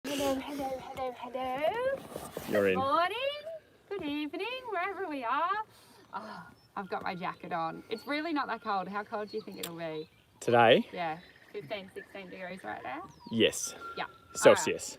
Hello. You're in. Good morning, good evening, wherever we are. Oh, I've got my jacket on. It's really not that cold. How cold do you think it'll be? Today? Yeah, 15, 16 degrees right now. Yes. Yeah. Celsius.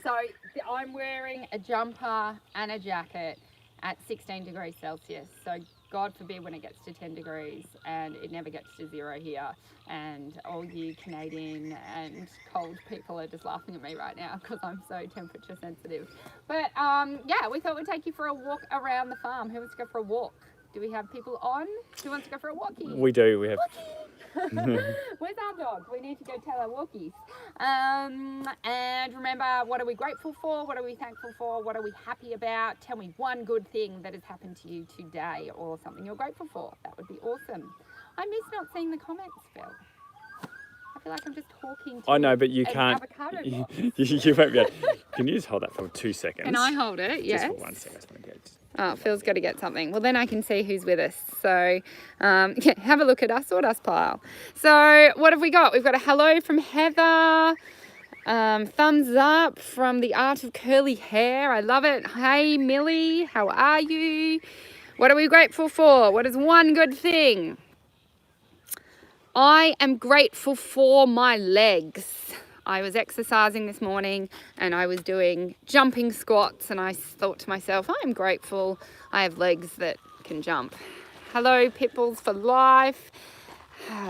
Right. So I'm wearing a jumper and a jacket at 16 degrees Celsius. So God forbid when it gets to 10 degrees, and it never gets to 0 here. And all you Canadian and cold people are just laughing at me right now because I'm so temperature sensitive. But yeah, we thought we'd take you for a walk around the farm. Who wants to go for a walk? Do we have people on? Who wants to go for a walkie? We do. We have. Where's our dog? We need to go tell our walkies. And remember, what are we grateful for? What are we thankful for? What are we happy about? Tell me one good thing that has happened to you today or something you're grateful for. That would be awesome. I miss not seeing the comments, Phil. I feel like I'm just talking to I know, but you an can't. avocado You box. won't be able. Can you just hold that for 2 seconds? Can I hold it? Yes. Just for 1 second. Oh, Phil's got to get something. Well, then I can see who's with us. So, yeah, have a look at our sawdust pile. So, what have we got? We've got a hello from Heather. Thumbs up from the Art of Curly Hair. I love it. Hey, Millie, how are you? What are we grateful for? What is one good thing? I am grateful for my legs. I was exercising this morning and I was doing jumping squats, and I thought to myself, I'm grateful I have legs that can jump. Hello, Pitbulls for life.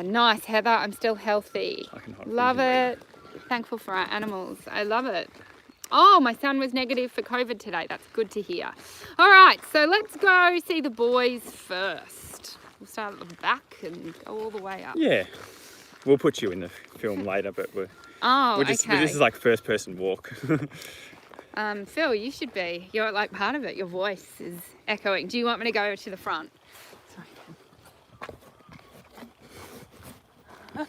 Nice, Heather. I'm still healthy. Love it. Thankful for our animals. I love it. Oh, my son was negative for COVID today. That's good to hear. All right, so let's go see the boys first. We'll start at the back and go all the way up. Yeah. We'll put you in the film later, but we're just, okay. this is like first person walk. Phil, you should be. You're like part of it. Your voice is echoing. Do you want me to go to the front? Sorry.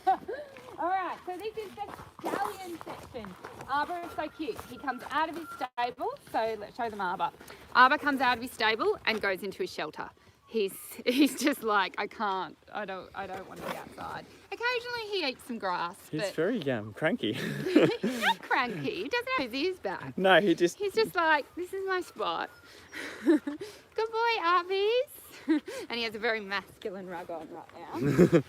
All right, so this is the stallion section. Arbor is so cute. He comes out of his stable. So let's show them Arbor. Arbor comes out of his stable and goes into his shelter. He's just like, I don't want to be outside. Occasionally he eats some grass. He's very cranky. He's not cranky. He doesn't have his ears back. No, he's just like, this is my spot. Good boy, Arby's. And he has a very masculine rug on right now.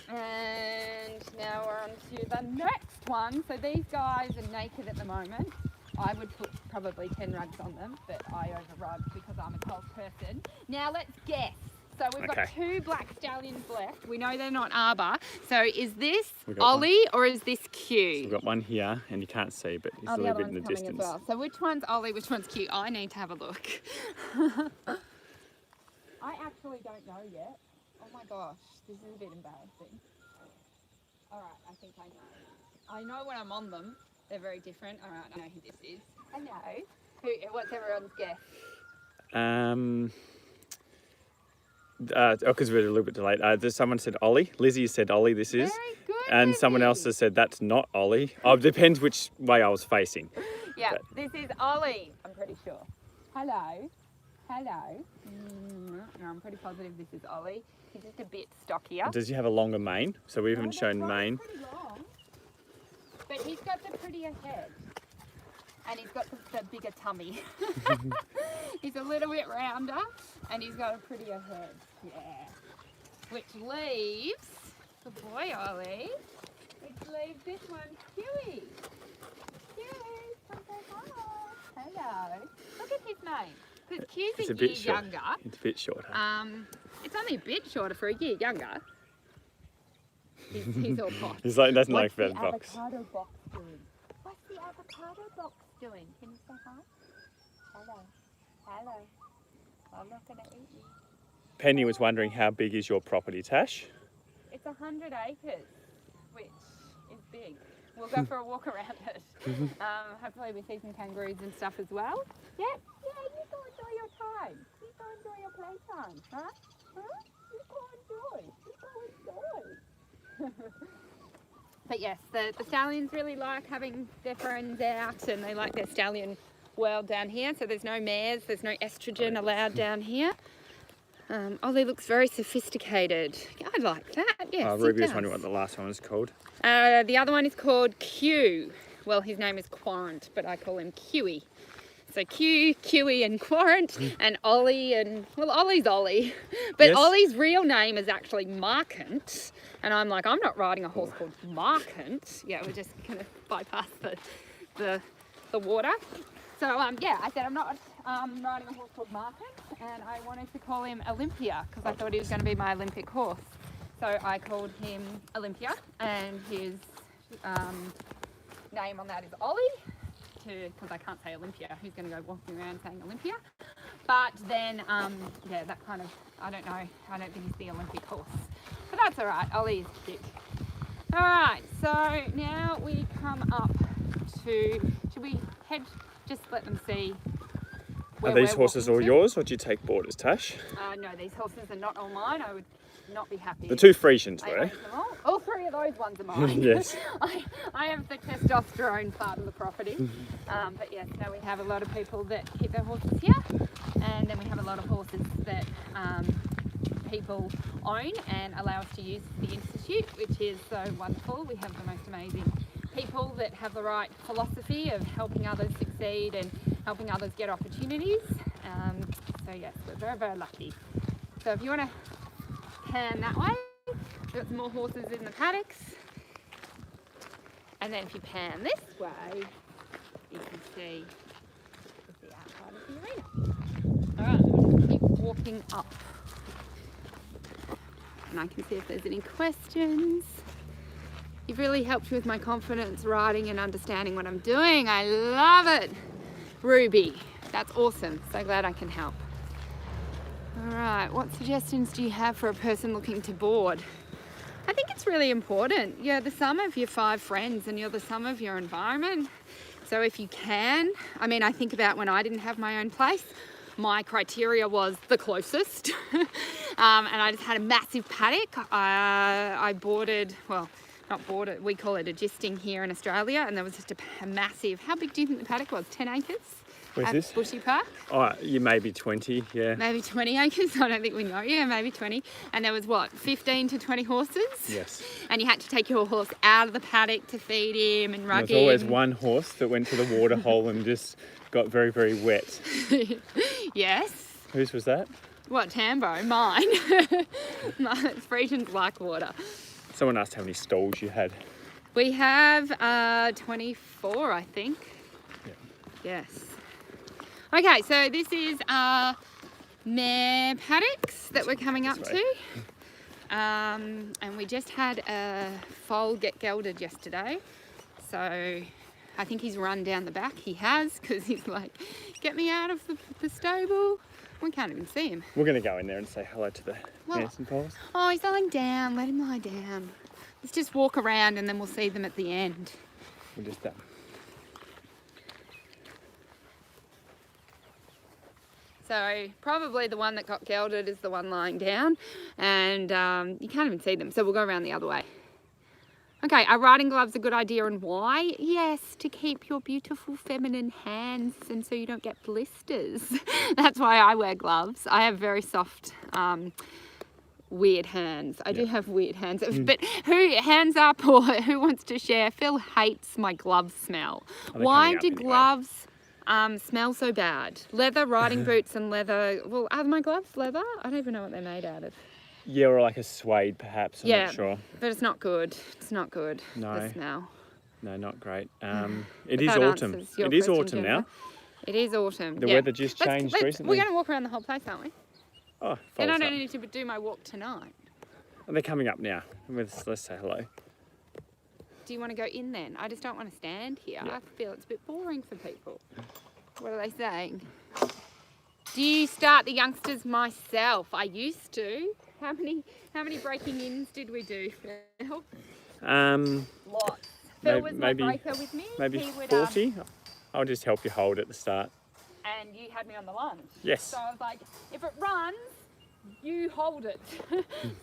And now we're on to the next one. So these guys are naked at the moment. I would put probably 10 rugs on them, but I over-rug because I'm a cold person. Now let's guess. So we've got 2 black stallions left. We know they're not Arbor. So is this Ollie or is this Q? So we've got one here, and you can't see, but he's a little bit in the distance. As well. So which one's Ollie, which one's Q? I need to have a look. I actually don't know yet. Oh my gosh, this is a bit embarrassing. All right, I think I know. I know when I'm on them. They're very different. All right, I know who this is. I know. What's everyone's guess? Because we're a little bit delayed. Someone said Ollie. Lizzie said Ollie, this is. Very good. And someone else has said that's not Ollie. Oh, it depends which way I was facing. Yeah, this is Ollie, I'm pretty sure. Hello. No, I'm pretty positive this is Ollie. He's just a bit stockier. Does he have a longer mane? So we haven't shown mane. Pretty long. But he's got the prettier head. And he's got the bigger tummy. He's a little bit rounder and he's got a prettier head. Yeah. Which leaves the boy Ollie. Which leaves this one Huey. Huey, come say hi. Hello. Look at his mane. Because Q's a year younger. It's a bit shorter. It's only a bit shorter for a year younger. He's all hot. He's like, doesn't like that box. What's the avocado box doing? What's the avocado box doing? Can you say hi? Hello. I'm not going to eat you. Penny was wondering how big is your property, Tash? It's 100 acres, which is big. We'll go for a walk around it. Hopefully we see some kangaroos and stuff as well. Yeah, you go enjoy your time. You go enjoy your playtime, huh? You go enjoy. But yes, the stallions really like having their friends out, and they like their stallion world down here. So there's no mares, there's no estrogen allowed down here. Ollie looks very sophisticated. I like that. Yes, Ruby was wondering what the last one was called. The other one is called Q. well, his name is Quarant, but I call him Qe. So Q, Qe and Quarant, and Ollie, and well, Ollie's Ollie. But Yes. Ollie's real name is actually Markant. And I'm like, I'm not riding a horse called Markant. Yeah, we're just going to bypass the water. So, yeah, I said I'm not riding a horse called Markant, and I wanted to call him Olympia because I thought he was going to be my Olympic horse. So I called him Olympia, and his name on that is Ollie, because I can't say Olympia. Who's going to go walking around saying Olympia? But then, yeah, that kind of, I don't know. I don't think he's the Olympic horse. But that's all right. Ollie is cute. All right, so now we come up to, should we head, just let them see where Are these we're horses all walking to? yours, or do you take boarders, Tash? No, these horses are not all mine. I would not be happy. The two Frisians I were. owned them all three of those ones are mine. Yes. I have the testosterone part of the property. But yes, no, we have a lot of people that keep their horses here, and then we have a lot of horses that people own and allow us to use the Institute, which is so wonderful. We have the most amazing people that have the right philosophy of helping others succeed and helping others get opportunities. So yes, we're very, very lucky. So if you want to pan that way, we've got some more horses in the paddocks. And then if you pan this way, you can see the outside of the arena. All right, I'm going to keep walking up. And I can see if there's any questions. You've really helped with my confidence riding and understanding what I'm doing. I love it. Ruby, that's awesome. So glad I can help. All right, what suggestions do you have for a person looking to board? I think it's really important. You're the sum of your 5 friends and you're the sum of your environment. So if you can, I mean, I think about when I didn't have my own place, my criteria was the closest. And I just had a massive paddock. I boarded, well, not boarded, we call it a gisting here in Australia, and there was just a massive, how big do you think the paddock was? 10 acres? Where's at this? Bushy Park? Oh, you maybe 20, yeah. Maybe 20 acres, I don't think we know. Yeah, maybe 20. And there was what, 15 to 20 horses? Yes. And you had to take your horse out of the paddock to feed him and rug There was always him. one horse that went to the water hole and just got very, very wet. Yes. Whose was that? What, Tambo? Mine. Frisians like water. Someone asked how many stalls you had. We have 24, I think. Yeah. Yes. Okay, so this is our mare paddocks that we're coming up This to. way. And we just had a foal get gelded yesterday. So I think he's run down the back. He has, because he's like, get me out of the stable. We can't even see him. We're going to go in there and say hello to the Well- dancing foals. Oh, he's lying down. Let him lie down. Let's just walk around and then we'll see them at the end. We're just done. So probably the one that got gelded is the one lying down, and you can't even see them. So we'll go around the other way. Okay, are riding gloves a good idea, and why? Yes, to keep your beautiful feminine hands and so you don't get blisters. That's why I wear gloves. I have very soft, weird hands. I do have weird hands. But hands up, or who wants to share? Phil hates my glove smell. they're Why coming up do anyway. gloves smell so bad? Leather, riding boots and leather. Well, are my gloves leather? I don't even know what they're made out of. Yeah, or like a suede perhaps, I'm Yeah. not sure. But it's not good. It's not good, No. the smell. No, not great. It But is that autumn. answers your It is question, autumn Jennifer. now. It is autumn. The yeah. weather just changed recently. We're going to walk around the whole place, aren't we? Oh, Then I foals don't up. need to do my walk tonight. Oh, they're coming up now. Let's say hello. Do you want to go in then? I just don't want to stand here. Yeah. I feel it's a bit boring for people. What are they saying? Do you start the youngsters? Myself, I used to. How many breaking ins did we do, Phil? Lots. Phil was my breaker with me. Maybe He would, 40. I'll just help you hold at the start. and you had me on the lunge. Yes. So I was like, if it runs, you hold it.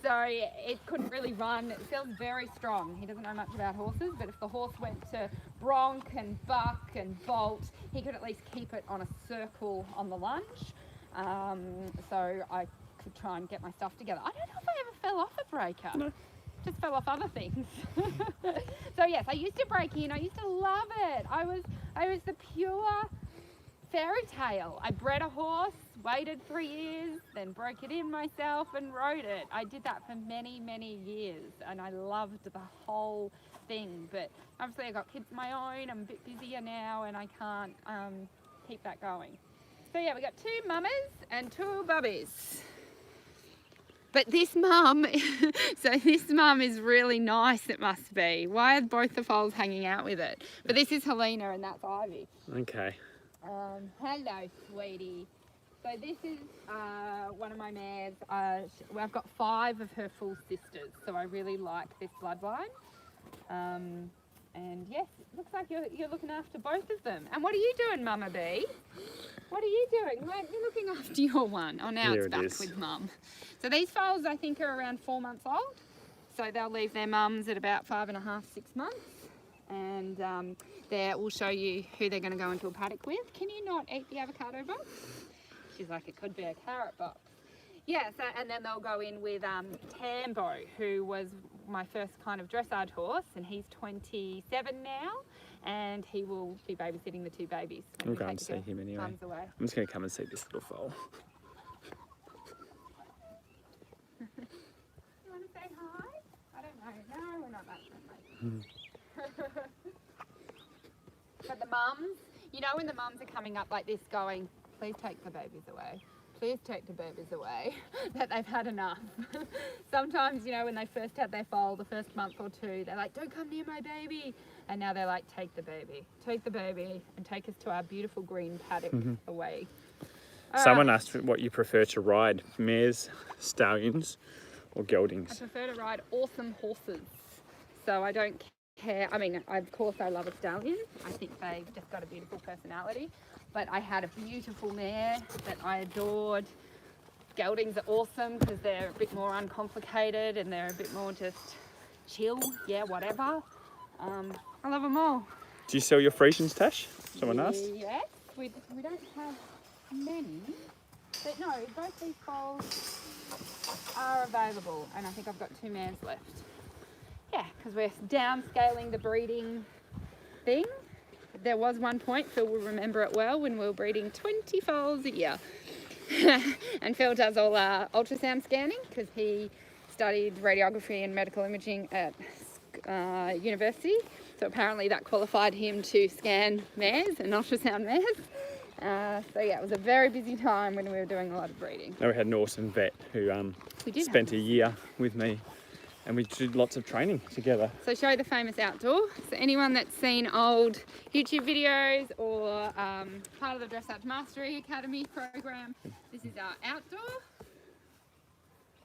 So it couldn't really run. It feels very strong. He doesn't know much about horses, but if the horse went to bronc and buck and bolt, he could at least keep it on a circle on the lunge. So I could try and get my stuff together. I don't know if I ever fell off a breaker. No. just fell off other things. So yes, I used to break in. I used to love it. I was the pure fairy tale. I bred a horse, waited 3 years, then broke it in myself and rode it. I did that for many, many years, and I loved the whole thing. But obviously I got kids of my own. I'm a bit busier now, and I can't keep that going. So yeah, we got 2 mamas and 2 bubbies. But this mum, so this mum is really nice, it must be. Why are both the foals hanging out with it? But this is Helena and that's Ivy. Okay. Hello, sweetie. So this is one of my mares. I've got 5 of her full sisters, so I really like this bloodline. And yes, it looks like you're looking after both of them. And what are you doing, Mama B? What are you doing? Weren't you looking after your one? Oh, now Here it's back with Mum. So these foals, I think, are around 4 months old. So they'll leave their mums at about 5.5, 6 months. And there we'll show you who they're going to go into a paddock with. Can you not eat the avocado box? She's like, it could be a carrot box. Yeah, so, and then they'll go in with Tambo, who was my first kind of dressage horse, and he's 27 now, and he will be babysitting the 2 babies. We'll go and see him anyway. Away. I'm just going to come and see this little foal. You want to say hi? I don't know. No, we're not that friendly. But the mums, you know when the mums are coming up like this going, please take the babies away. Please take the babies away, that they've had enough. Sometimes, you know, when they first had their foal, the first month or 2, they're like, don't come near my baby. And now they're like, take the baby, and take us to our beautiful green paddock away. Someone asked what you prefer to ride, mares, stallions, or geldings? I prefer to ride awesome horses. So I don't care. I mean, of course I love a stallion. I think they've just got a beautiful personality. But I had a beautiful mare that I adored. Geldings are awesome because they're a bit more uncomplicated and they're a bit more just chill. Yeah, whatever. I love them all. Do you sell your Friesians, Tash? Someone asked. Yes, we don't have many. But no, both these foals are available, and I think I've got 2 mares left. Yeah, because we're downscaling the breeding thing. There was one point, Phil will remember it well, when we were breeding 20 foals a year. And Phil does all our ultrasound scanning because he studied radiography and medical imaging at university. So apparently that qualified him to scan mares and ultrasound mares. So yeah, it was a very busy time when we were doing a lot of breeding. No, we had an awesome vet who spent a year with me, and we did lots of training together. So show the famous outdoor. So anyone that's seen old YouTube videos or part of the Dressage Mastery Academy program, this is our outdoor.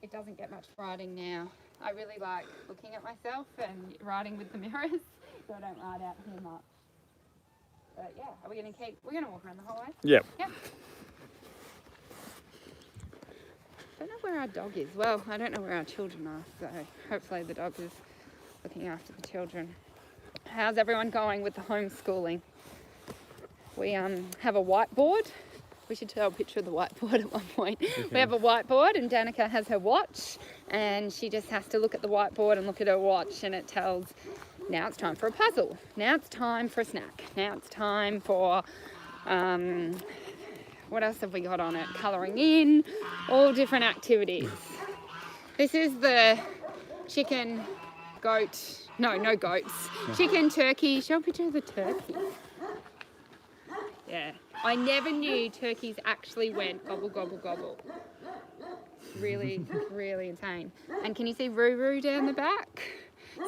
It doesn't get much riding now. I really like looking at myself and riding with the mirrors, so I don't ride out here much. But yeah, we're gonna walk around the whole way? Yep. Yep. I don't know where our dog is. Well, I don't know where our children are, so hopefully the dog is looking after the children. How's everyone going with the homeschooling? We have a whiteboard. We should show a picture of the whiteboard at one point. Okay. We have a whiteboard and Danica has her watch and she just has to look at the whiteboard and look at her watch, and it tells, now it's time for a puzzle. Now it's time for a snack. Now it's time for, what else have we got on it? Colouring in, all different activities. This is the chicken, goat, no goats. Chicken, turkey, show a picture of the turkey. Yeah, I never knew turkeys actually went gobble, gobble, gobble. Really, really insane. And can you see Roo down the back?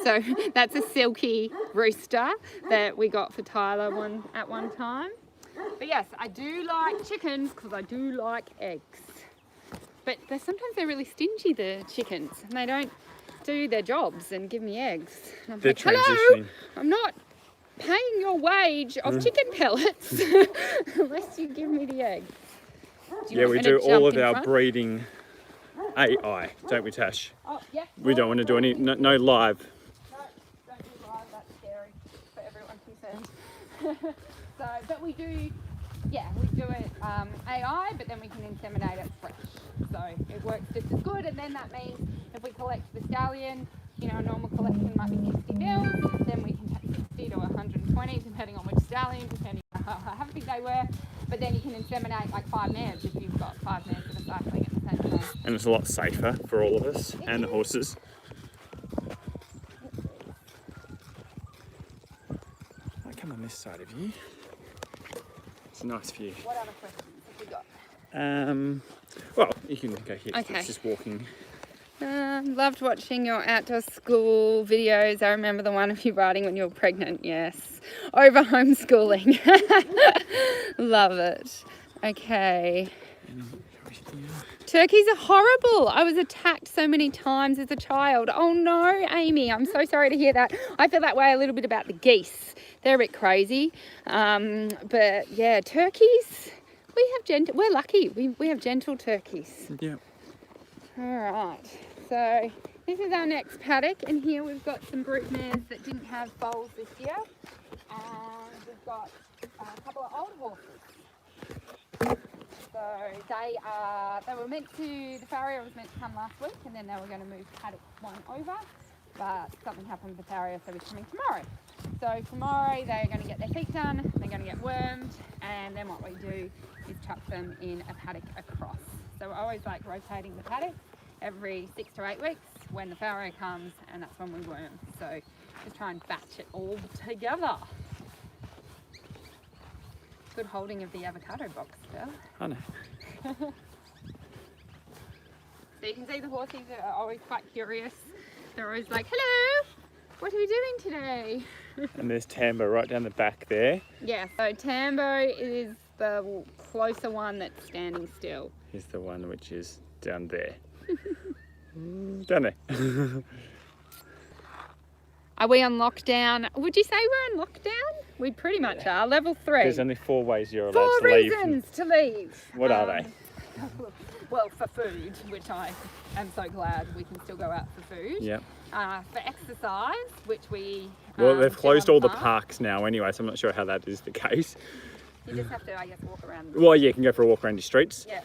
So that's a silky rooster that we got for Tyler at one time. But yes, I do like chickens because I do like eggs. But sometimes they're really stingy, the chickens, and they don't do their jobs and give me eggs. And I'm like, hello, I'm not paying your wage of chicken pellets unless you give me the eggs. Yeah, we do all of our breeding AI, don't we, Tash? Oh, yeah. We don't want to do any, no live. No, don't do live, that's scary for everyone concerned. But we do, yeah, we do it AI, but then we can inseminate it fresh. So it works just as good, and then that means if we collect the stallion, you know, a normal collection might be 60 mils, then we can take 60 to 120 depending on which stallion, depending on how happy they were. But then you can inseminate like 5 mares if you've got 5 mares that are cycling at the same time. And it's a lot safer for all of us and the horses. I come on this side of you. It's a nice view. What other questions have we got? Well, you can go here. Okay. It's just walking. Loved watching your outdoor school videos. I remember the one of you riding when you were pregnant. Yes. Over homeschooling. Love it. Okay. Turkeys are horrible. I was attacked so many times as a child. Oh no, Amy, I'm so sorry to hear that. I feel that way a little bit about the geese. They're a bit crazy. But yeah, turkeys, we're lucky. We have gentle turkeys. Yeah. All right, so this is our next paddock, and here we've got some brood mares that didn't have foals this year, and we've got a couple of old horses. So the farrier was meant to come last week, and then they were going to move paddock 1 over, but something happened with the farrier, so we're coming tomorrow. So tomorrow they're going to get their feet done, they're going to get wormed, and then what we do is chuck them in a paddock across. So I always like rotating the paddock every 6 to 8 weeks when the farrier comes, and that's when we worm. So just try and batch it all together. Good holding of the avocado box, Phil. I know. So you can see the horses are always quite curious. They're always like, hello, what are we doing today? And there's Tambo right down the back there. Yeah, so Tambo is the closer one that's standing still. Here's the one which is down there. Down there. Are we on lockdown? Would you say we're on lockdown? We pretty much are. Level 3. There's only 4 ways you're allowed 4 to leave. reasons to leave. What are they? Well, for food, which I am so glad we can still go out for food. Yep. For exercise, which we... Well, they've do closed on all the farm. parks now anyway, so I'm not sure how that is the case. You just have to, I guess, walk around. Well, yeah, you can go for a walk around your streets. Yeah.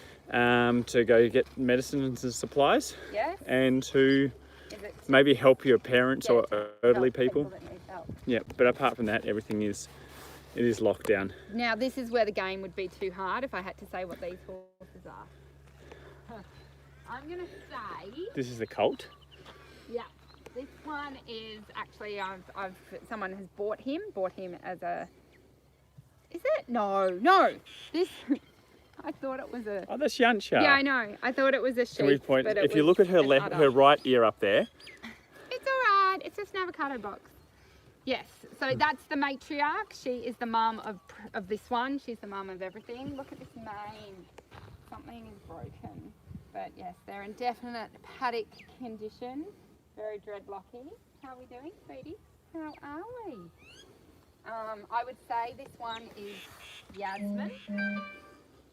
To go get medicines and supplies. Yes. And to Is it maybe help your parents or to elderly help people. that need help? Yeah, but apart from that, everything is locked down. Now, this is where the game would be too hard if I had to say what these horses are. I'm going to say... This is the colt. Yeah. This one is actually, someone has bought him as a... Is it? No. This... I thought it was a... Oh, that's Yansha. Yeah, I know. I thought it was a sheep. Can we point? But If you look at her left, her right ear up there. It's all right. It's just an avocado box. Yes. So that's the matriarch. She is the mum of this one. She's the mum of everything. Look at this mane. Something is broken. But yes, they're in definite paddock condition. Very dreadlocky. How are we doing, sweetie? How are we? I would say this one is Yasmin.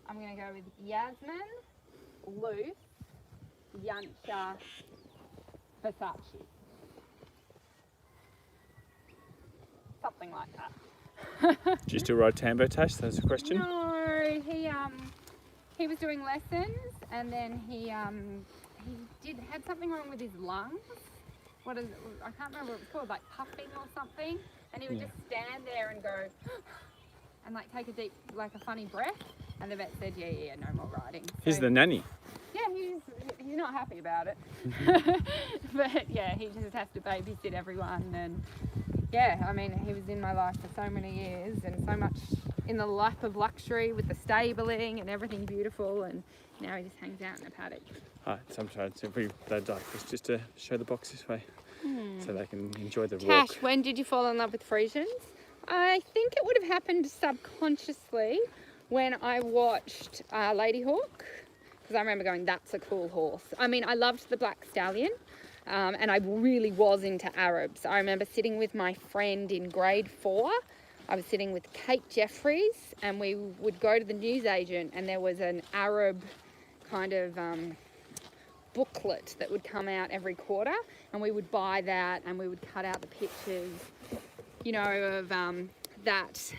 I'm going to go with Yasmin, Loose, Yansha, Versace. Something like that. Do you still ride Tambo, Tash? That's a question. No, he was doing lessons, and then he had something wrong with his lungs. What is it? I can't remember what it was called, like puffing or something. And he would just stand there and go, and like take a deep, like a funny breath. And the vet said, yeah, no more riding. So, He's the nanny. Yeah, he's not happy about it. But yeah, he just has to babysit everyone. And yeah, I mean, he was in my life for so many years and so much in the life of luxury with the stabling and everything beautiful. And now he just hangs out in a paddock. Sometimes they'd like us just to show the box this way so they can enjoy the walk. Tash, when did you fall in love with Frisians? I think it would have happened subconsciously when I watched Lady Hawk, because I remember going, that's a cool horse. I mean, I loved the Black Stallion, and I really was into Arabs. I remember sitting with my friend in grade 4. I was sitting with Kate Jeffries, and we would go to the newsagent, and there was an Arab kind of booklet that would come out every quarter, and we would buy that, and we would cut out the pictures, you know, of that,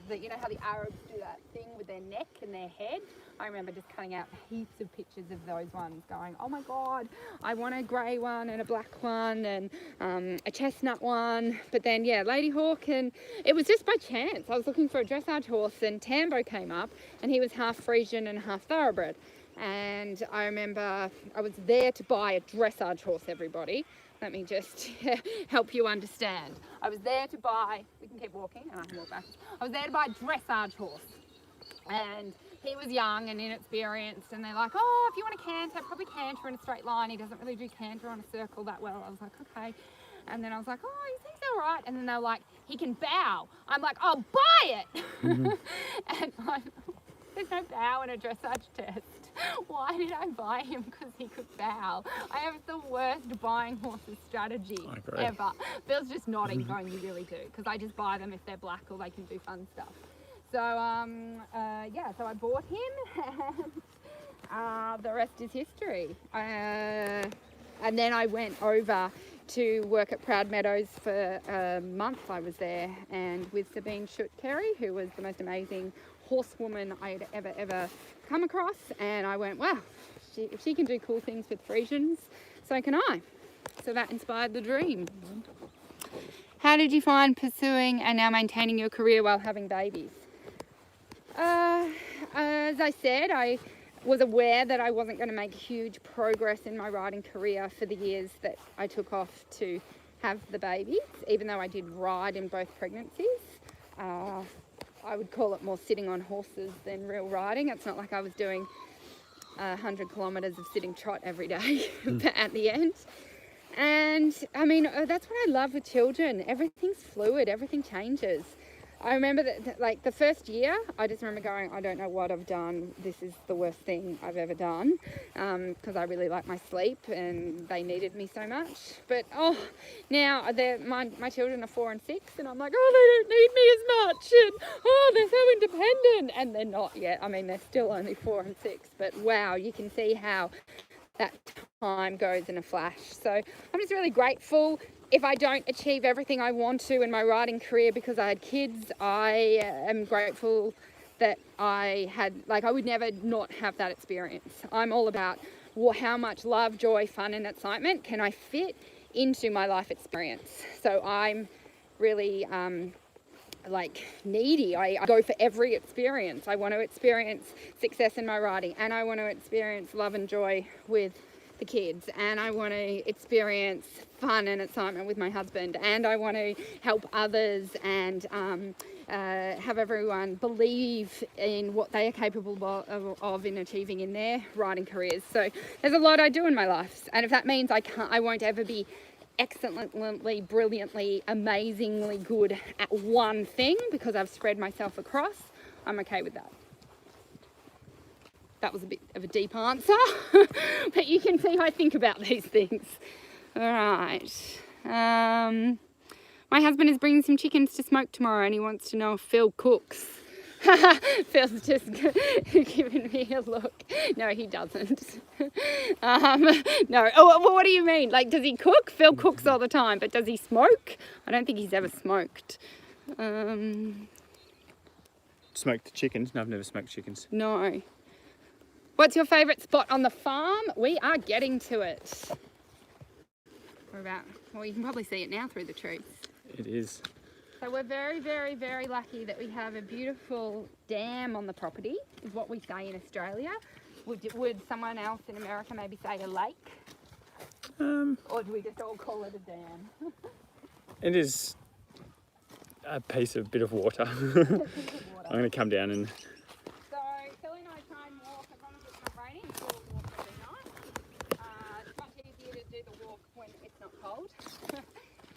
you know how the Arabs do that thing with their neck and their head? I remember just cutting out heaps of pictures of those ones going, oh my God, I want a grey one and a black one and a chestnut one. But then, yeah, Lady Hawk, and it was just by chance. I was looking for a dressage horse and Tambo came up and he was half Frisian and half thoroughbred. And I remember I was there to buy a dressage horse, everybody. Let me just help you understand. I was there to buy, we can keep walking and I can walk back. I was there to buy a dressage horse. And he was young and inexperienced, and they're like, oh, if you want to canter, probably canter in a straight line. He doesn't really do canter on a circle that well. I was like, okay. And then I was like, oh, he seems all right. And then they're like, he can bow. I'm like, I'll buy it. And there's no bow in a dressage test. Why did I buy him? Because he could bow. I have the worst buying horses strategy ever. Bill's just nodding, going, you really do. Because I just buy them if they're black or they can do fun stuff. So, yeah, so I bought him and the rest is history. And then I went over to work at Proud Meadows for a month. I was there, and with Sabine Schutt-Carey, who was the most amazing horsewoman I'd ever come across. And I went, wow, if she can do cool things with Frisians, so can I. So that inspired the dream. How did you find pursuing and now maintaining your career while having babies? As I said, I was aware that I wasn't going to make huge progress in my riding career for the years that I took off to have the babies, even though I did ride in both pregnancies. I would call it more sitting on horses than real riding. It's not like I was doing 100 kilometres of sitting trot every day at the end. And I mean, that's what I love with children. Everything's fluid, everything changes. I remember that, like, the first year, I just remember going, I don't know what I've done. This is the worst thing I've ever done, because I really like my sleep and they needed me so much. But, now my children are 4 and 6 and I'm like, oh, they don't need me as much. And, oh, they're so independent. And they're not yet. I mean, they're still only 4 and 6. But, wow, you can see how that time goes in a flash. So I'm just really grateful. If I don't achieve everything I want to in my riding career because I had kids, I am grateful that I would never not have that experience. I'm all about how much love, joy, fun and excitement can I fit into my life experience. So I'm really needy. I go for every experience. I want to experience success in my riding, and I want to experience love and joy with the kids, and I want to experience fun and excitement with my husband, and I want to help others and have everyone believe in what they are capable of in achieving in their riding careers. So there's a lot I do in my life, and if that means I won't ever be excellently, brilliantly, amazingly good at one thing because I've spread myself across, I'm okay with that. That was a bit of a deep answer, but you can see how I think about these things. All right. My husband is bringing some chickens to smoke tomorrow and he wants to know if Phil cooks. Phil's just giving me a look. No, he doesn't. No. Oh, well, what do you mean? Like, does he cook? Phil cooks all the time, but does he smoke? I don't think he's ever smoked. Smoked chickens? No, I've never smoked chickens. No. What's your favourite spot on the farm? We are getting to it. Well, you can probably see it now through the trees. It is. So we're very, very, very lucky that we have a beautiful dam on the property, is what we say in Australia. Would someone else in America maybe say a lake? Or do we just all call it a dam? It is a bit of water. I'm going to come down and... So Phil and I try and walk, as long as it's not raining, we'll walk every night. It's much easier to do the walk when it's not cold.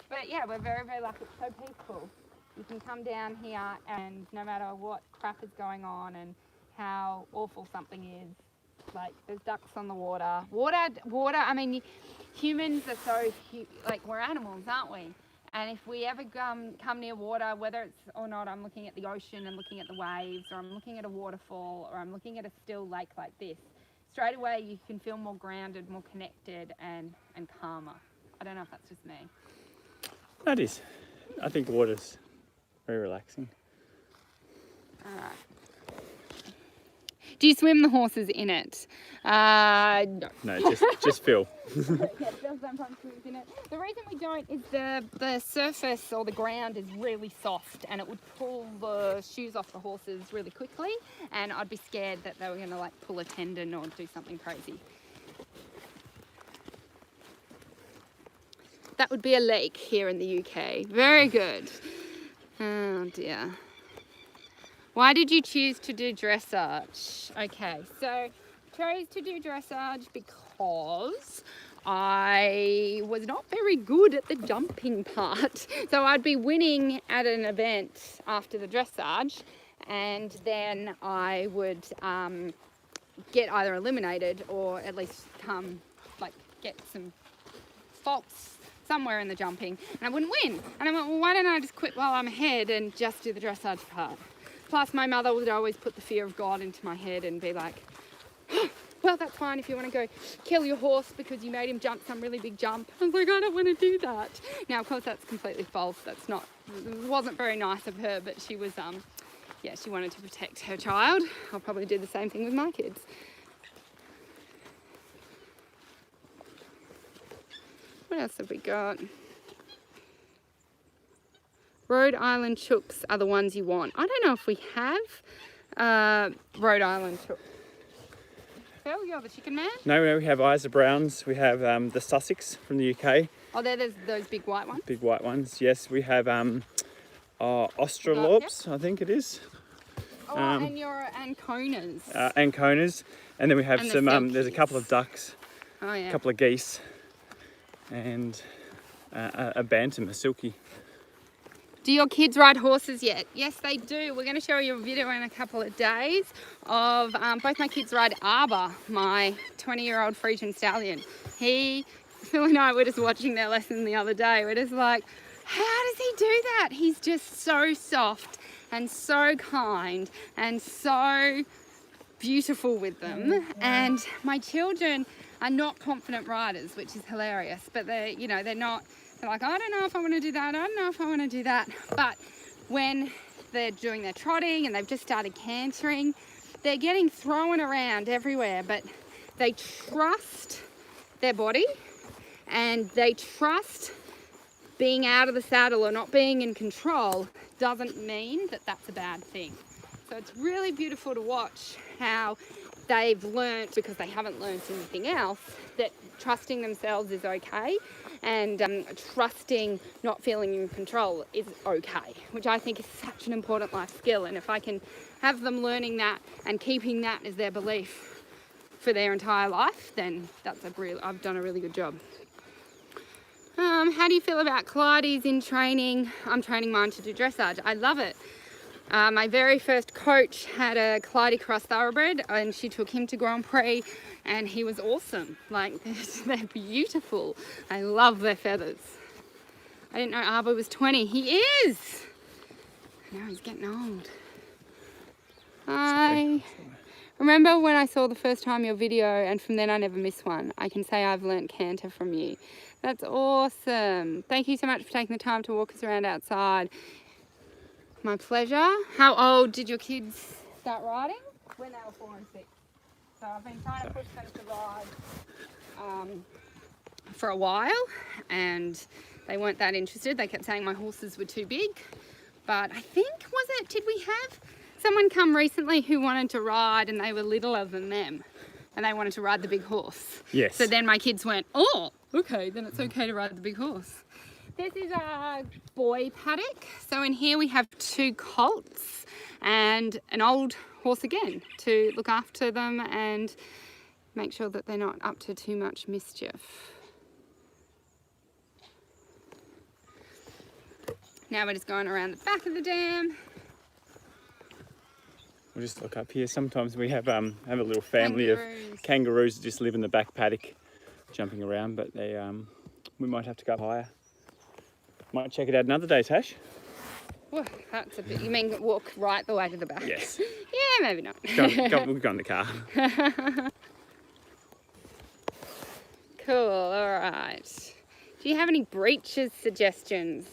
But yeah, we're very, very lucky. It's so peaceful. You can come down here and no matter what crap is going on and how awful something is, like there's ducks on the water. Water, I mean, humans are so, we're animals, aren't we? And if we ever come near water, whether it's or not, I'm looking at the ocean and looking at the waves, or I'm looking at a waterfall, or I'm looking at a still lake like this, straight away you can feel more grounded, more connected and calmer. I don't know if that's just me. That is. I think water's Very relaxing. All right. Do you swim the horses in it? No. No, just Phil. Yeah, Phil sometimes swims in it. The reason we don't is the surface or the ground is really soft and it would pull the shoes off the horses really quickly, and I'd be scared that they were going to like pull a tendon or do something crazy. That would be a lake here in the UK. Very good. Oh dear. Why did you choose to do dressage? Okay, so I chose to do dressage because I was not very good at the jumping part. So I'd be winning at an event after the dressage, and then I would get either eliminated or at least get some faults somewhere in the jumping, and I wouldn't win. And I went, well, why don't I just quit while I'm ahead and just do the dressage part? Plus, my mother would always put the fear of God into my head and be like, well, that's fine if you want to go kill your horse because you made him jump some really big jump. I was like, I don't want to do that. Now, of course, that's completely false. It wasn't very nice of her, but she was, she wanted to protect her child. I'll probably do the same thing with my kids. What else have we got? Rhode Island chooks are the ones you want. I don't know if we have Rhode Island chooks. Phil, you're the chicken man? No, we have Isa Browns. We have the Sussex from the UK. Oh, there's those big white ones? Big white ones, yes. We have Australorps, I think it is. Oh, and Anconas. Anconas. And then we have some, there's a couple of ducks, a couple of geese, and a bantam, a silky. Do your kids ride horses yet? Yes, they do. We're going to show you a video in a couple of days of both my kids ride Arbor, my 20-year-old Frisian stallion. Phil and I were just watching their lesson the other day. We're just like, how does he do that? He's just so soft and so kind and so beautiful with them. And my children are not confident riders, which is hilarious, but they're not. They're like, I don't know if I want to do that. I don't know if I want to do that. But when they're doing their trotting and they've just started cantering, they're getting thrown around everywhere, but they trust their body and they trust being out of the saddle or not being in control doesn't mean that that's a bad thing. So it's really beautiful to watch how they've learnt, because they haven't learnt anything else, that trusting themselves is okay, and trusting not feeling in control is okay, which I think is such an important life skill. And if I can have them learning that and keeping that as their belief for their entire life, then I've done a really good job. How do you feel about Clyde's in training? I'm training mine to do dressage. I love it. My very first coach had a Clyde Cross Thoroughbred, and she took him to Grand Prix, and he was awesome. Like, they're beautiful. I love their feathers. I didn't know Arbor was 20. He is! Now he's getting old. I remember when I saw the first time your video, and from then I never miss one. I can say I've learnt canter from you. That's awesome. Thank you so much for taking the time to walk us around outside. My pleasure. How old did your kids start riding? When they were 4 and 6. So I've been trying to push them to ride for a while, and they weren't that interested. They kept saying my horses were too big. But I think, did we have someone come recently who wanted to ride and they were littler than them and they wanted to ride the big horse? Yes. So then my kids went, oh, okay, then it's okay to ride the big horse. This is a boy paddock. So in here we have 2 colts and an old horse again to look after them and make sure that they're not up to too much mischief. Now we're just going around the back of the dam. We'll just look up here. Sometimes we have a little family of kangaroos that just live in the back paddock, jumping around, but we might have to go up higher. Might check it out another day, Tash. Well, that's a bit. You mean walk right the way to the back? Yes. Yeah, maybe not. We'll go in the car. Cool. All right. Do you have any breeches suggestions?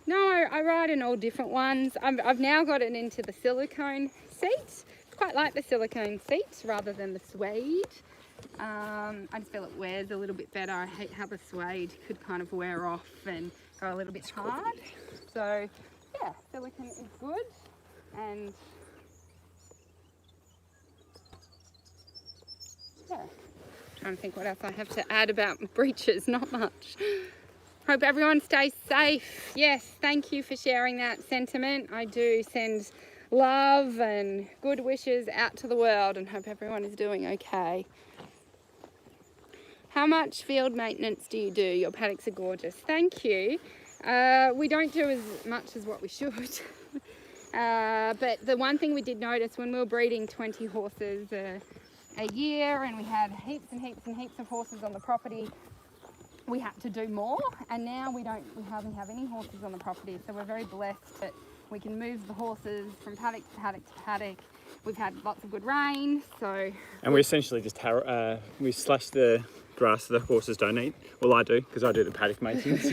No, I ride in all different ones. I've now got it into the silicone seat. Quite like the silicone seat rather than the suede. I just feel it wears a little bit better. I hate how the suede could kind of wear off and go a little bit hard. So yeah, silicone is good. And yeah, trying to think what else I have to add about breeches. Not much. Hope everyone stays safe. Yes, thank you for sharing that sentiment. I do send love and good wishes out to the world and hope everyone is doing okay. How much field maintenance do you do? Your paddocks are gorgeous. Thank you. We don't do as much as what we should. But the one thing we did notice when we were breeding 20 horses a year and we had heaps and heaps and heaps of horses on the property, we had to do more, and now we hardly have any horses on the property, so we're very blessed that we can move the horses from paddock to paddock to paddock. We've had lots of good rain, so... And we essentially just we slash the grass that the horses don't eat. Well, I do, because I do the paddock maintenance.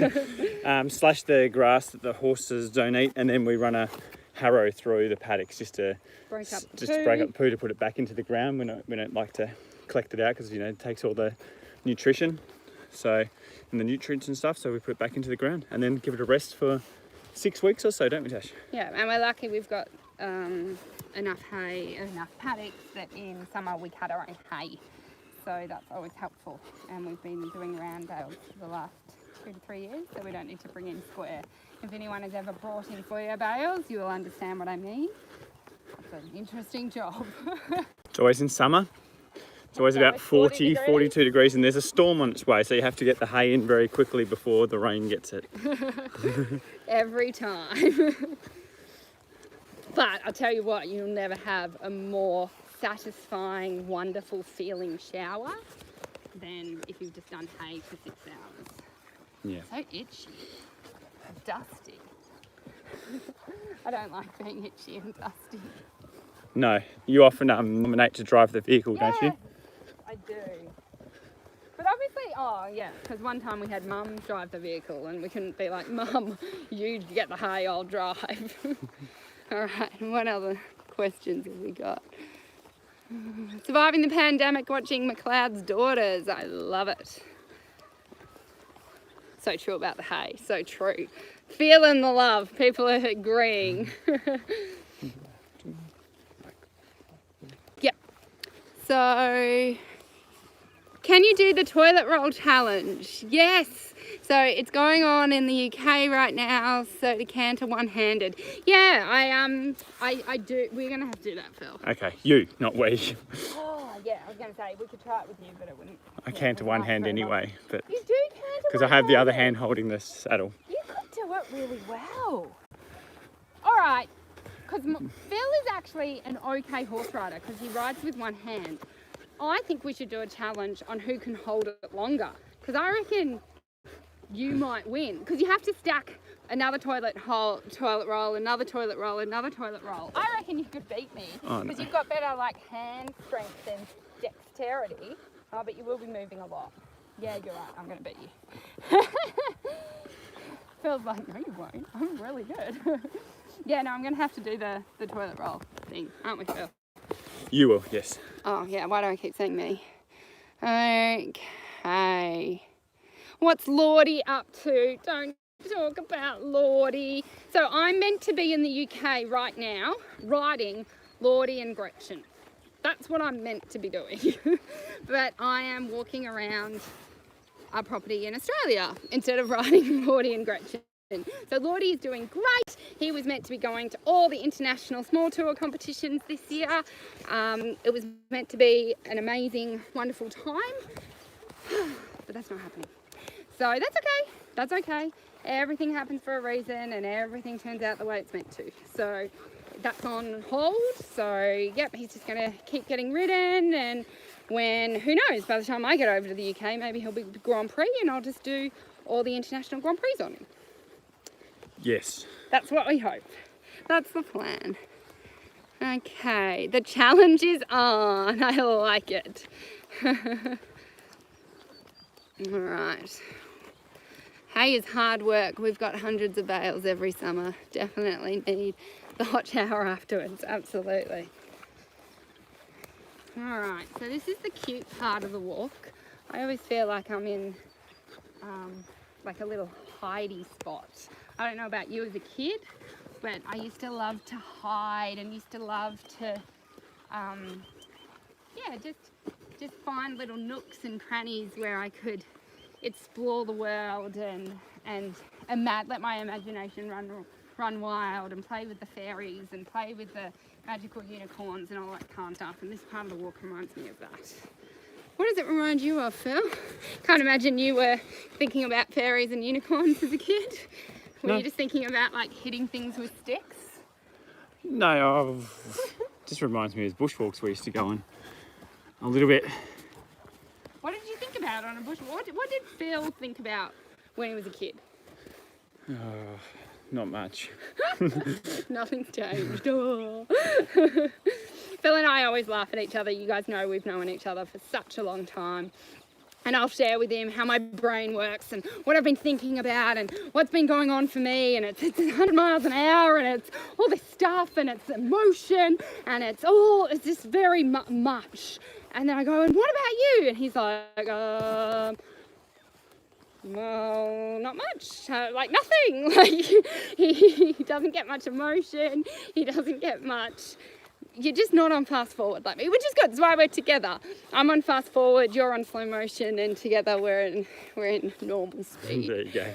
Slash the grass that the horses don't eat, and then we run a harrow through the paddocks just to break up the poo to put it back into the ground. We don't like to collect it out because, you know, it takes all the nutrition. So, and the nutrients and stuff, so we put it back into the ground and then give it a rest for 6 weeks or so, don't we, Tash? Yeah, and we're lucky we've got enough hay, enough paddocks that in summer we cut our own hay. So that's always helpful. And we've been doing round bales for the last 2 to 3 years, so we don't need to bring in square. If anyone has ever brought in square bales, you will understand what I mean. It's an interesting job. It's always in summer. It's always about 40, 42 degrees, and there's a storm on its way, so you have to get the hay in very quickly before the rain gets it. Every time. But I'll tell you what, you'll never have a more satisfying, wonderful feeling shower than if you've just done hay for 6 hours. Yeah. So itchy. Dusty. I don't like being itchy and dusty. No, you often nominate to drive the vehicle, don't you? I do. But obviously, because one time we had Mum drive the vehicle and we couldn't be like, Mum, you get the hay, I'll drive. All right, what other questions have we got? Surviving the pandemic, watching McLeod's daughters. I love it. So true about the hay, so true. Feeling the love, people are agreeing. Yep. So, can you do the toilet roll challenge? Yes. So it's going on in the UK right now. So decanter one-handed. Yeah, I do. We're gonna have to do that, Phil. Okay, you, not we. Oh yeah, I was gonna say we could try it with you, but it wouldn't. I canter one hand anyway, but you do canter because I have the other hand holding the saddle. You could do it really well. All right, because Phil is actually an okay horse rider because he rides with one hand. I think we should do a challenge on who can hold it longer because I reckon you might win because you have to stack another toilet roll, another toilet roll, another toilet roll. I reckon you could beat me because you've got better like hand strength and dexterity. Oh, but you will be moving a lot. Yeah, you're right. I'm going to beat you. Phil's like, no, you won't. I'm really good. Yeah, no, I'm going to have to do the toilet roll thing, aren't we, Phil? You will, yes. Oh, yeah. Why do I keep saying me? Okay. What's Lordy up to? Don't talk about Lordy. So I'm meant to be in the UK right now, riding Lordy and Gretchen. That's what I'm meant to be doing. But I am walking around our property in Australia instead of riding Lordy and Gretchen. So Lordy is doing great. He was meant to be going to all the international small tour competitions this year. It was meant to be an amazing, wonderful time. But that's not happening. So that's okay. That's okay. Everything happens for a reason and everything turns out the way it's meant to. So that's on hold. So yep, he's just gonna keep getting ridden, and when, who knows, by the time I get over to the UK, maybe he'll be Grand Prix and I'll just do all the international Grand Prix on him. Yes. That's what we hope. That's the plan. Okay, the challenge is on. I like it. All right. Hay is hard work. We've got hundreds of bales every summer. Definitely need the hot shower afterwards, absolutely. Alright, so this is the cute part of the walk. I always feel like I'm in like a little hidey spot. I don't know about you as a kid, but I used to love to hide and used to love to yeah, just find little nooks and crannies where I could explore the world and let my imagination run wild and play with the fairies and play with the magical unicorns and all that kind of stuff. And this part of the walk reminds me of that. What does it remind you of, Phil? Can't imagine you were thinking about fairies and unicorns as a kid. Were you just thinking about like hitting things with sticks? No, just reminds me of bushwalks we used to go on a little bit. What did you think about on a bush? What did Phil think about when he was a kid? Not much. Nothing's changed. Oh. Phil and I always laugh at each other. You guys know we've known each other for such a long time. And I'll share with him how my brain works and what I've been thinking about and what's been going on for me. And it's 100 miles an hour and it's all this stuff and it's emotion and it's just very much. And then I go, and what about you? And he's like, well, not much, like nothing. Like he doesn't get much emotion. He doesn't get much. You're just not on fast forward like me, which is good. That's why we're together. I'm on fast forward, you're on slow motion, and together we're in normal speed. There you go.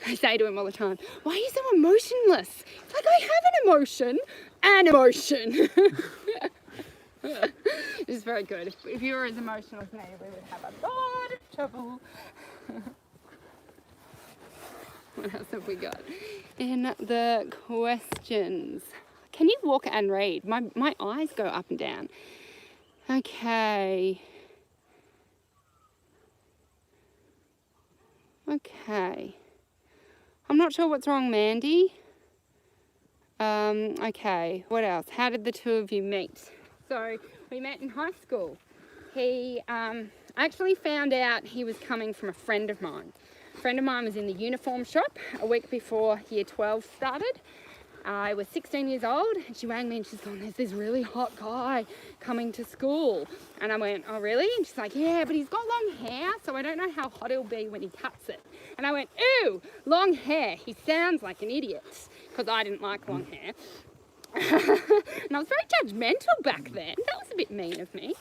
I say to him all the time, why are you so emotionless? It's like, I have an emotion. An emotion. It's very good. If you were as emotional as me, we would have a lot of trouble. What else have we got in the questions? Can you walk and read? My eyes go up and down. Okay. I'm not sure what's wrong, Mandy. Okay, what else? How did the two of you meet? So we met in high school. He actually found out he was coming from a friend of mine. A friend of mine was in the uniform shop a week before year 12 started. I was 16 years old and she rang me and she's gone, there's this really hot guy coming to school. And I went, oh really? And she's like, yeah, but he's got long hair, so I don't know how hot he'll be when he cuts it. And I went, ew, long hair. He sounds like an idiot, because I didn't like long hair. And I was very judgmental back then. That was a bit mean of me.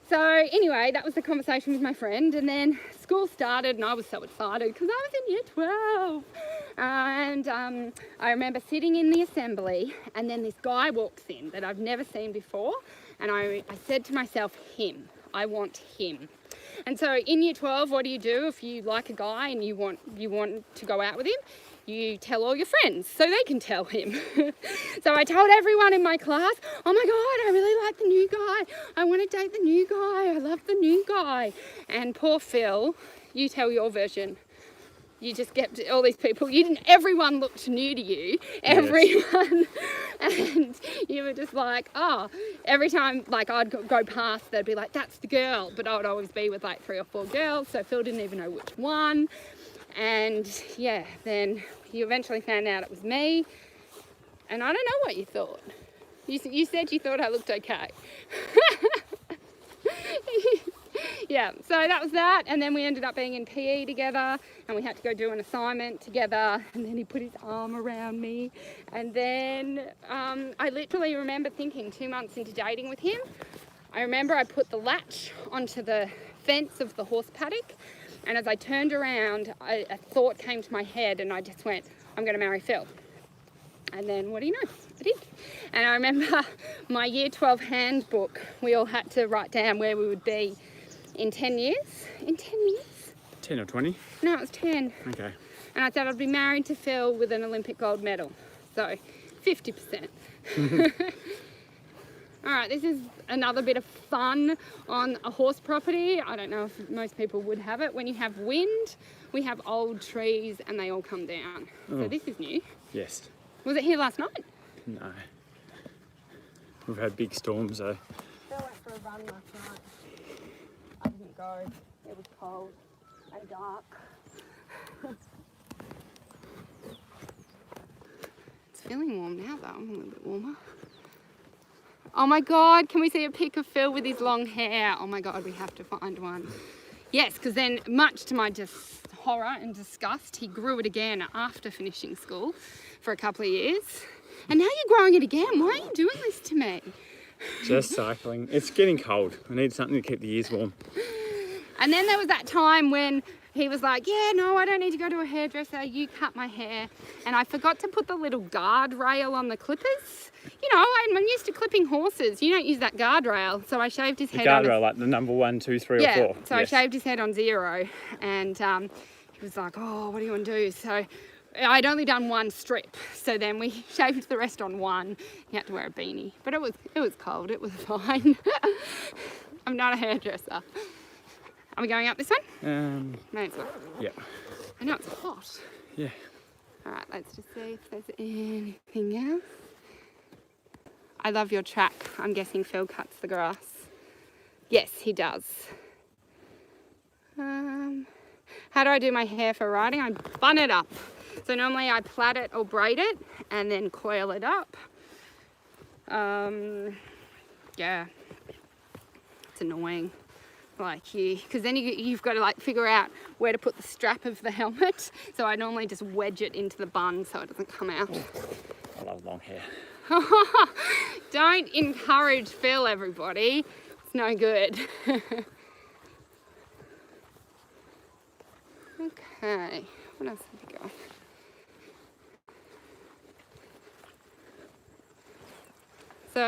So anyway, that was the conversation with my friend, and then school started and I was so excited because I was in year 12. And I remember sitting in the assembly and then this guy walks in that I've never seen before, and I said to myself, him, I want him. And so in year 12, what do you do if you like a guy and you want to go out with him? You tell all your friends so they can tell him. So I told everyone in my class, oh my God, I really like the new guy. I want to date the new guy. I love the new guy. And poor Phil, you tell your version. You just get all these people, everyone looked new to you, everyone. Yes. And you were just like, oh, every time like I'd go past, they'd be like, that's the girl. But I would always be with like 3 or 4 girls. So Phil didn't even know which one. And yeah, then you eventually found out it was me. And I don't know what you thought. You said you thought I looked okay. Yeah, so that was that. And then we ended up being in PE together and we had to go do an assignment together. And then he put his arm around me. And then I literally remember thinking 2 months into dating with him, I remember I put the latch onto the fence of the horse paddock. And as I turned around, a thought came to my head and I just went, I'm going to marry Phil. And then what do you know? I did. And I remember my year 12 handbook, we all had to write down where we would be in 10 years. In 10 years? 10 or 20? No, it was 10. Okay. And I said I'd be married to Phil with an Olympic gold medal. So 50%. All right, this is another bit of fun on a horse property. I don't know if most people would have it. When you have wind, we have old trees and they all come down. Oh. So this is new. Yes. Was it here last night? No. We've had big storms though. Phil went for a run last night. I didn't go. It was cold. so dark. It's feeling warm now though, I'm a little bit warmer. Oh my God, can we see a pic of Phil with his long hair? Oh my God, we have to find one. Yes, because then much to my horror and disgust, he grew it again after finishing school for a couple of years. And now you're growing it again. Why are you doing this to me? Just cycling. It's getting cold. I need something to keep the ears warm. And then there was that time when he was like, yeah, no, I don't need to go to a hairdresser. You cut my hair. And I forgot to put the little guardrail on the clippers. You know, I'm used to clipping horses. You don't use that guardrail. So I shaved his head on. The guardrail, like the number 1, 2, 3 or 4. So yes. I shaved his head on 0. And he was like, oh, what do you want to do? So I'd only done 1 strip. So then we shaved the rest on 1. He had to wear a beanie. But it was cold. It was fine. I'm not a hairdresser. Are we going up this one? May as well. Yeah. I know it's hot. Yeah. All right, let's just see if there's anything else. I love your track. I'm guessing Phil cuts the grass. Yes, he does. How do I do my hair for riding? I bun it up. So normally I plait it or braid it and then coil it up. Yeah, it's annoying. Like because then you've got to like figure out where to put the strap of the helmet. So I normally just wedge it into the bun so it doesn't come out. I love long hair. Don't encourage Phil, everybody. It's no good. Okay, what else have we got? So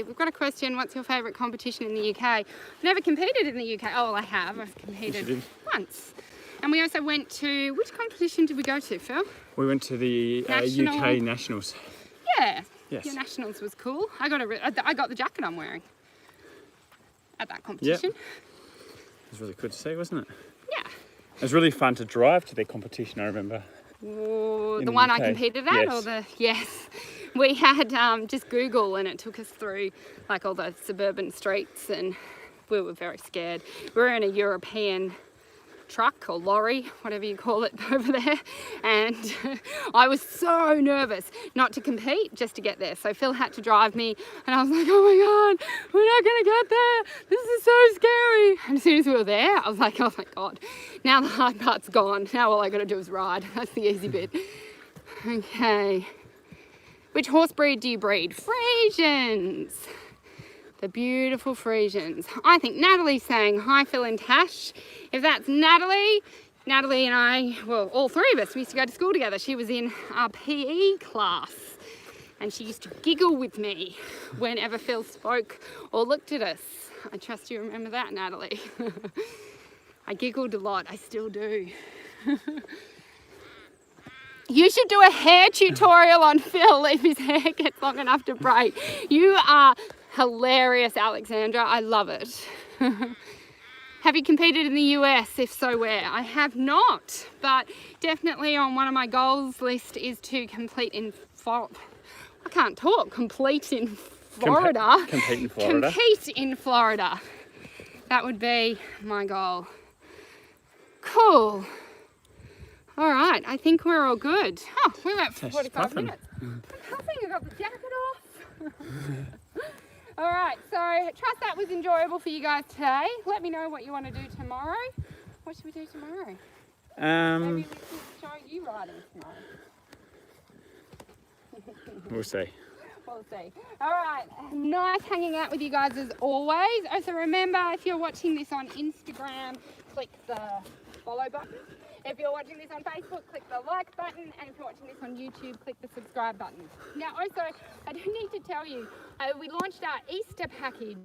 we've got a question, what's your favourite competition in the UK? I've never competed in the UK. Oh, well, I have. I've competed once. And we also went to, which competition did we go to, Phil? We went to the UK Nationals. Yeah. Yes. Your Nationals was cool. I got the jacket I'm wearing at that competition. Yep. It was really good to see, wasn't it? Yeah. It was really fun to drive to their competition, I remember. Oh, the one UK. I competed at? Yes. Or the, yes. We had just Google and it took us through like all the suburban streets and we were very scared. We were in a European truck or lorry, whatever you call it over there. And I was so nervous not to compete, just to get there. So Phil had to drive me and I was like, oh my God, we're not gonna get there. This is so scary. And as soon as we were there, I was like, oh my God, now the hard part's gone. Now all I gotta do is ride. That's the easy bit. Okay. Which horse breed do you breed? Frisians. The beautiful Frisians. I think Natalie's saying hi, Phil and Tash. If that's Natalie and I, well, all 3 of us, we used to go to school together. She was in our PE class and she used to giggle with me whenever Phil spoke or looked at us. I trust you remember that, Natalie. I giggled a lot, I still do. You should do a hair tutorial on Phil if his hair gets long enough to braid. You are hilarious, Alexandra. I love it. Have you competed in the US? If so, where? I have not, but definitely on one of my goals list is to complete in Florida. I can't talk. Complete in Florida. Compete in Florida. Compete in Florida. That would be my goal. Cool. All right, I think we're all good. Oh, we went for 45 minutes. I'm puffing, I got the jacket off. All right, so trust that was enjoyable for you guys today. Let me know what you want to do tomorrow. What should we do tomorrow? Maybe we should show you riding tomorrow. We'll see. We'll see. All right, nice hanging out with you guys as always. Also remember, if you're watching this on Instagram, click the follow button. If you're watching this on Facebook, click the like button, and if you're watching this on YouTube, click the subscribe button. Now also, I do need to tell you, we launched our Easter package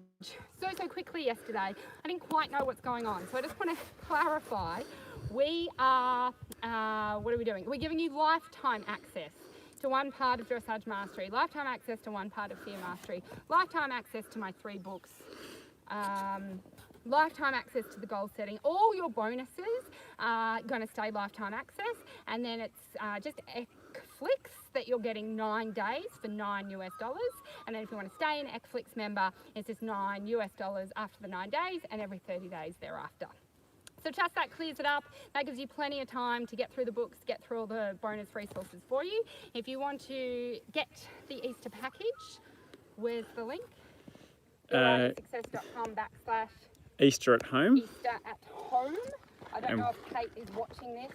so quickly yesterday. I didn't quite know what's going on, so I just want to clarify. We are, what are we doing? We're giving you lifetime access to one part of Dressage Mastery, lifetime access to one part of Fear Mastery, lifetime access to my 3 books, lifetime access to the goal setting. All your bonuses are going to stay lifetime access, and then it's just Xflix that you're getting 9 days for $9 US, and then if you want to stay an Xflix member, it's just $9 US after the 9 days and every 30 days thereafter. So just that clears it up. That gives you plenty of time to get through the books, get through all the bonus resources for you. If you want to get the Easter package, where's the link? success.com/ Easter at home. Easter at home. I don't know if Kate is watching this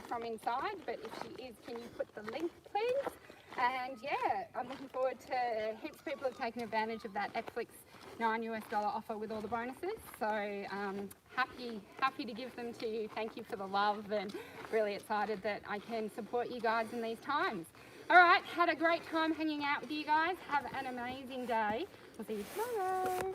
from inside, but if she is, can you put the link, please? And yeah, I'm looking forward to heaps of people have taken advantage of that Netflix $9 offer with all the bonuses. So happy to give them to you. Thank you for the love, and really excited that I can support you guys in these times. All right, had a great time hanging out with you guys. Have an amazing day. We'll see you tomorrow.